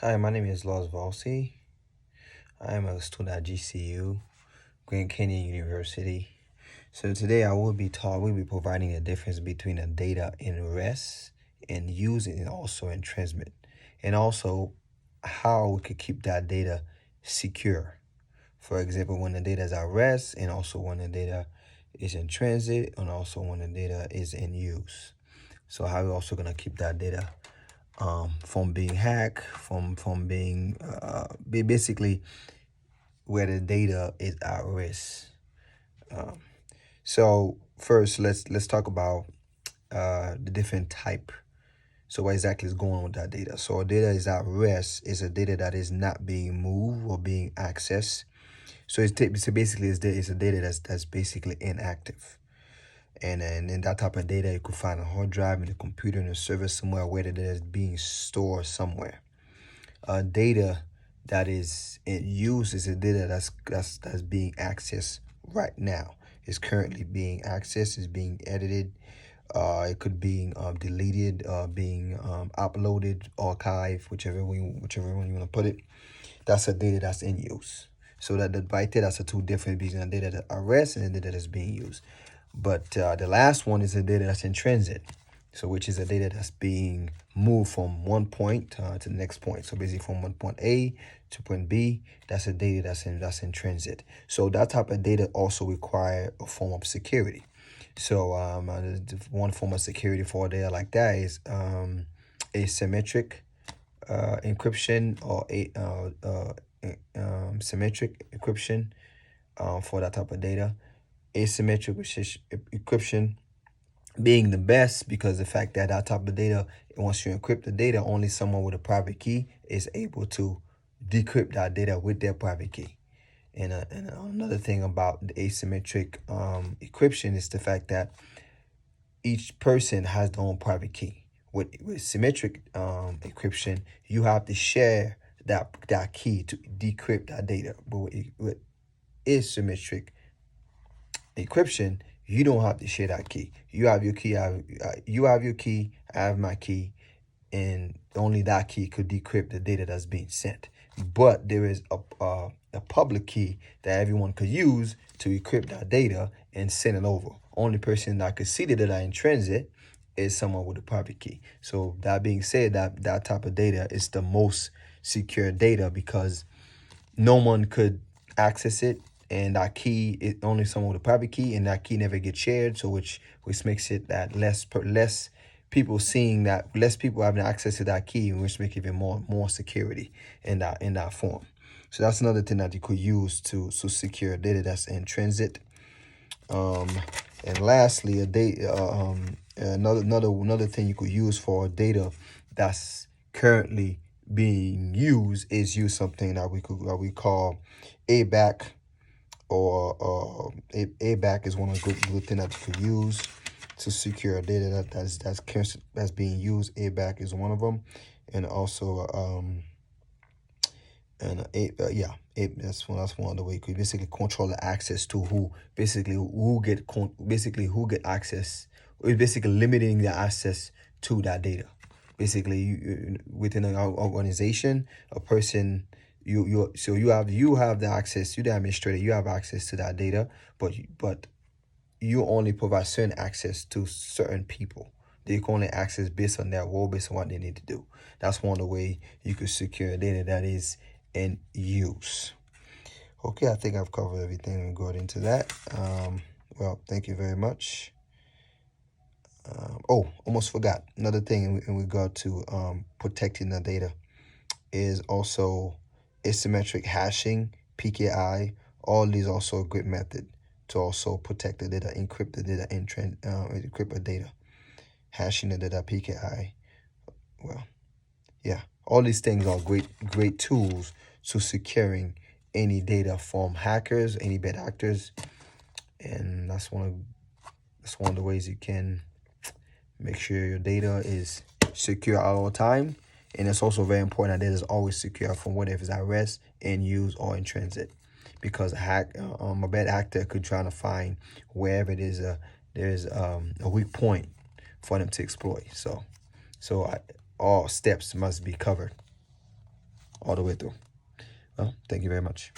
Hi, my name is Los Valsi. I am a student at GCU, Grand Canyon University. So today we'll be providing the difference between the data in rest and use and also in transmit. And also how we could keep that data secure. For example, when the data is at rest and also when the data is in transit and also when the data is in use. So how we're also gonna keep that data from being hacked, from being basically where the data is at risk. Um, so first, let's talk about the different type. So what exactly is going on with that data? So data is at rest is a data that is not being moved or being accessed. So basically it's a data that's basically inactive. And then in that type of data, you could find a hard drive in a computer in a server somewhere where the data is being stored somewhere. Data that is in use is a data that's being accessed right now. It's currently being accessed. It's being edited. It could be deleted, being uploaded, archived, whichever one you want to put it. That's a data that's in use. So that the right there, that's the two different between the data that arrests and the data that's being used. But the last one is the data that's in transit. So which is the data that's being moved from one point to the next point. So basically from one point A to point B, that's the data that's in transit. So that type of data also require a form of security. So one form of security for data like that is asymmetric encryption or symmetric encryption for that type of data. Asymmetric encryption being the best because the fact that that type of data, once you encrypt the data, only someone with a private key is able to decrypt that data with their private key. And another thing about the asymmetric encryption is the fact that each person has their own private key. With symmetric encryption, you have to share that key to decrypt that data. But with asymmetric encryption, you don't have to share that key. You have your key. You have your key. I have my key, and only that key could decrypt the data that's being sent. But there is a public key that everyone could use to encrypt that data and send it over. Only person that could see the data in transit is someone with a private key. So that being said, that type of data is the most secure data because no one could access it, and that key is only someone with a private key, and that key never gets shared. So which makes it that less people seeing that, less people having access to that key, which make even more security in that form. So that's another thing that you could use to secure data that's in transit. Um, and lastly, another thing you could use for data that's currently being used is use something that we call ABAC, or ABAC is one of the good thing that you could use to secure data that's being used. ABAC is one of them, and also yeah, that's one of the way you could basically control the access to who who get access. It's basically limiting the access to that data. Basically, within an organization, a person, you have the access. You the administrator, you have access to that data, but you only provide certain access to certain people. They can only access based on their role, based on what they need to do. That's one of the way you could secure data that is in use. Okay, I think I've covered everything regarding to that. Well, thank you very much. Oh, almost forgot. Another thing in regard to protecting the data is also asymmetric hashing, PKI. All these also a good method to also protect the data, encrypt the data, and encrypt the data, hashing the data, PKI. Well, yeah, all these things are great tools to securing any data from hackers, any bad actors, and that's one of the ways you can make sure your data is secure at all time. And it's also very important that it is always secure from whatever is at rest, in use, or in transit, because a bad actor could try to find wherever there's a weak point for them to exploit. So all steps must be covered. all the way through. Well, thank you very much.